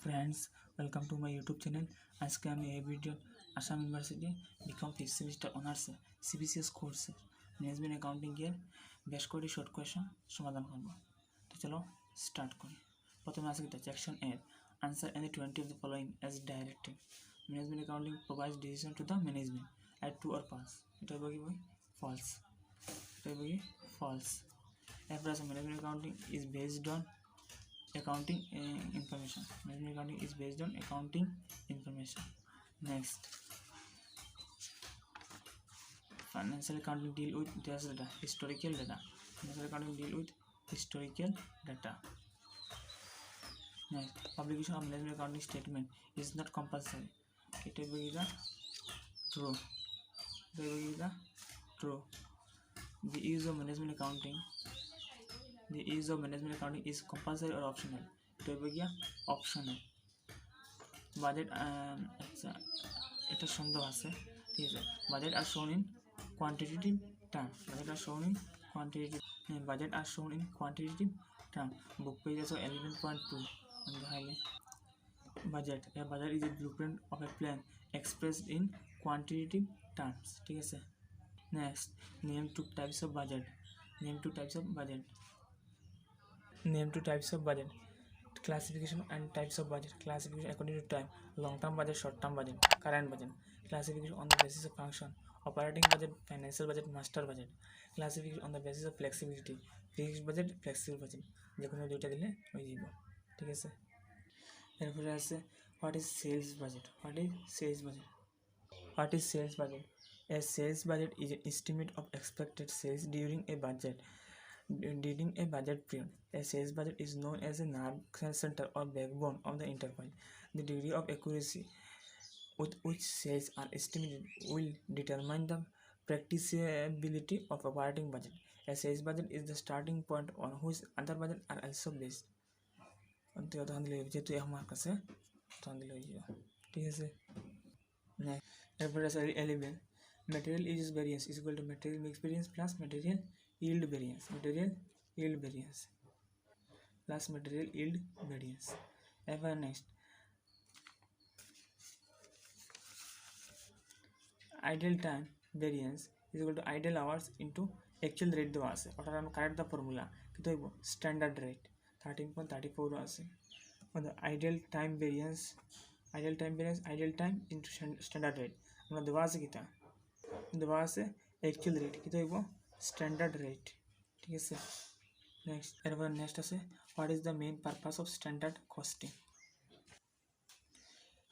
Friends, welcome to my YouTube channel. আজকে আমি এই video Assam university BCom 5th semester honours CBCS course management accounting এর বেশ কয়েকটি শর্ট কোয়েশ্চন সমাধান করব। তো চলো স্টার্ট করি। প্রথমে আছে কি section A answer any 20 of the following as directed. Management accounting provides decision to the management at true or false. এটা হবে কি false. এটা হবে কি false. এরপর আছে management accounting is based on accounting information. Management accounting is based on accounting information. Next, financial accounting deal with data, historical data. Financial accounting deal with historical data. Next, publication of management accounting statement is not compulsory. It will be the true. It will be the true. The use of management accounting is compulsory or optional. It will be optional. Budget এটা সন্দেহ আছে, ঠিক আছে। Budget are shown in quantitative term. Budget are shown in quantitative term. Book page also 11.2 on the highlight. Budget. A budget is a blueprint of a plan expressed in quantitative terms. ঠিক আছে। Next, name two types of budget. Name two types of budget. Classification and types of budget. Classification according to time: long term budget, short term budget, current budget. Classification on the basis of function: operating budget, financial budget, master budget. Classification on the basis of flexibility: fixed budget, flexible budget. যে কোনো দুইটা দিলে হয়ে যাব, ঠিক আছে। এরপরে আছে what is sales budget. A sales budget is an estimate of expected sales during a budget period. A sales budget is known as a nerve center or backbone of the enterprise. The degree of accuracy with which sales are estimated will determine the practicability of operating budget. A sales budget is the starting point on which other budgets are also based. যেহেতু আমার কাছে ঠিক আছে। এরপরে আছে element material use variance is equal to material mix variance plus material yield variance. Ever next, idle time variance is equal to idle hours into actual rate দেওয়া আছে, অর্থাৎ আমরা কারেক্ট দা ফর্মুলা কিন্তু হইব স্ট্যান্ডার্ড রেট 13.34 আছে। idle time variance into standard rate আমরা দেওয়া আছে কিটা দেওয়া আছে অ্যাকচুয়াল রেট কিন্তু হইব স্ট্যান্ডার্ড রেট, ঠিক আছে। নেক্সট আছে what is the main purpose of standard costing.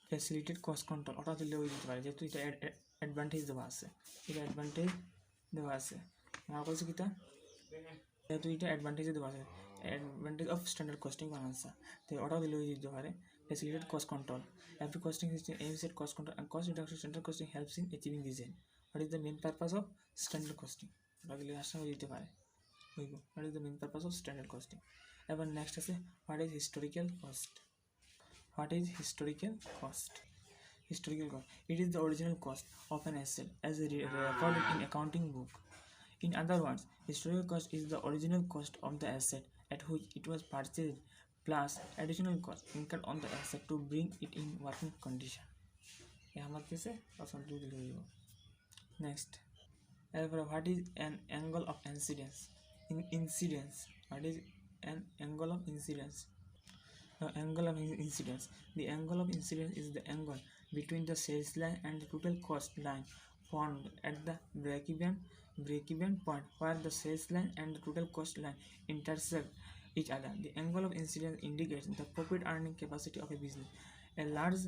Facilitated cost control, ওটা দিলে হয়ে যেতে পারে যেহেতু এটা অ্যাডভান্টেজ দেওয়া আছে, আমার কাছে কিটা যেহেতু এটা অ্যাডভান্টেজে দেওয়া আছে, অ্যাডভান্টেজ অফ স্ট্যান্ডার্ড কস্টিং বানাচ্ছে, তো ওটাও দিলে হয়ে যেতে পারে। Facilitated cost control, every costing system aims at cost control and cost reduction. Standard costing helps in achieving this end. What is the main purpose of standard costing? ওটা দিলে আসা হয়ে যেতে পারে হইব what is the main purpose of standard costing. এবার next আছে what is historical cost. It is the original cost of an asset as recorded in accounting book. In other words, historical cost is the original cost of the asset at which it was purchased plus additional cost incurred on the asset to bring it in working condition. আমার কাছে পছন্দ দিলে হইব। Next, এরপর what is an angle of incidence. What is an angle of incidence? The angle of incidence is the angle between the sales line and the total cost line formed at the break-even point where the sales line and the total cost line intersect each other. The angle of incidence indicates the profit earning capacity of a business. A large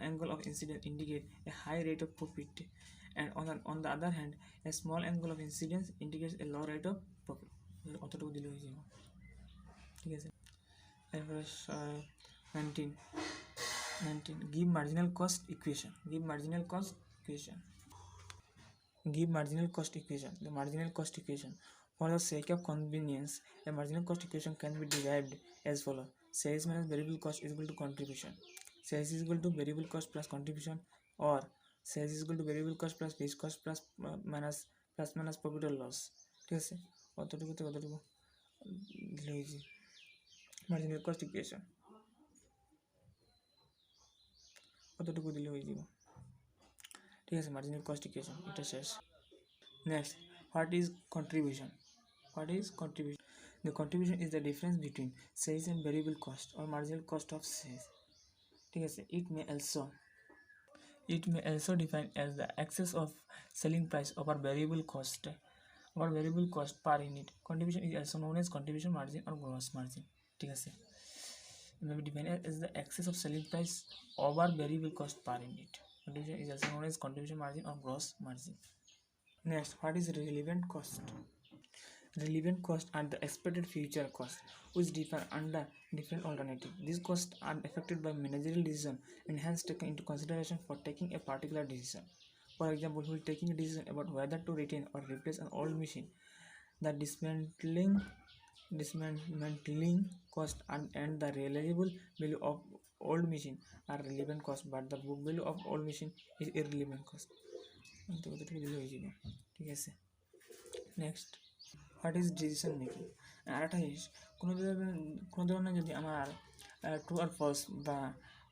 angle of incidence indicates a high rate of profit, and on the other hand, a small angle of incidence indicates a low rate of profit. অতটুকু দিলে হয়ে যাবে, ঠিক আছে। এরপরে 19 give marginal cost equation. The marginal cost equation. For the sake of convenience, a marginal cost equation can be derived as follows: sales minus variable cost is equal to contribution. Sales is equal to variable cost plus contribution, or sales is equal to variable cost plus fixed cost plus minus profit or loss. ঠিক আছে, অতটুকু marginal cost equation. কতটুকু দিলে হয়ে যাব, ঠিক আছে। Marginal cost equation এটা শেষ। Next, what is contribution? What is contribution? The contribution is the difference between sales and variable cost or marginal cost of sales, ঠিক আছে। It may also define as the excess of selling price over variable cost per unit. Contribution is also known as contribution margin or gross margin, ঠিক আছে। It may be defined as the excess of selling price over variable cost per unit. Contribution is also known as contribution margin or gross margin. Next, what is relevant cost? Relevant costs are the expected future costs which differ under different alternatives. These costs are affected by managerial decision and hence taken into consideration for taking a particular decision. For example, while taking a decision about whether to retain or replace an old machine, the dismantling cost and the realizable value of old machine are relevant costs, but the book value of old machine is irrelevant cost. ঠিক আছে। Next, what is decision making? আর একটা জিনিস, কোনো ধরনের যদি আমার true আর ফলস বা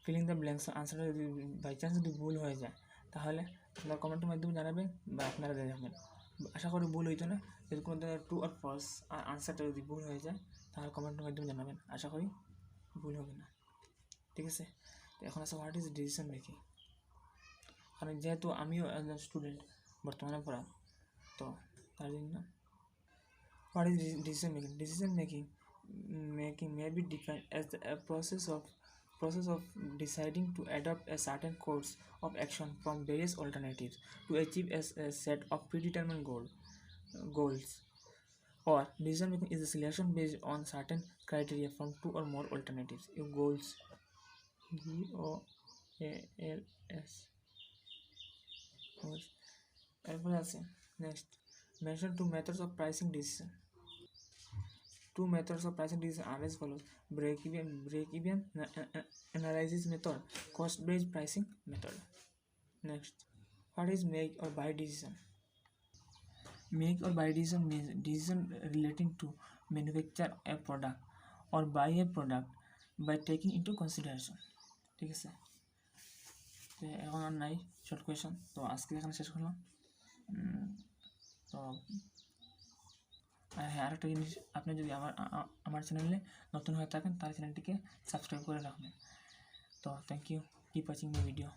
ফিলিং দ্য ব্ল্যাঙ্কস আনসারটা যদি বাই চান্স যদি ভুল হয়ে যায়, তাহলে আপনারা কমেন্টের মাধ্যমে জানাবেন বা আপনারা দেখাবেন। আশা করি ভুল হইতো না। যদি কোনো ধরনের ট্রু আর ফলস আর আনসারটা যদি ভুল হয়ে যায়, তাহলে কমেন্টের মাধ্যমে জানাবেন। আশা করি ভুল হবে না, ঠিক আছে। তো এখন আছে হোয়াট ইজ ডিসিশন মেকিং। কারণ যেহেতু আমিও একজন স্টুডেন্ট বর্তমানে পড়া, তো তার জন্য what is decision making? Decision making may be defined as a process of deciding to adopt a certain course of action from various alternatives to achieve a set of predetermined goals. Or decision making is a selection based on certain criteria from two or more alternatives. Your goals, GOALS. Next, mention two methods of pricing decision. Two methods of pricing decision are as follows: break-even analysis method, cost-based pricing method. Next, what is make or buy decision? Make or buy decision means decision relating to manufacture a product or buy a product by taking into consideration, ঠিক আছে। তো এখন আর নাই short question, তো আজকে এখানে শেষ করলাম। তো হ্যাঁ, আরেকটা জিনিস, আপনি যদি আমার চ্যানেলে নতুন হয়ে থাকেন তাহলে চ্যানেলটিকে সাবস্ক্রাইব করে রাখবেন। তো thank you, keep watching my video.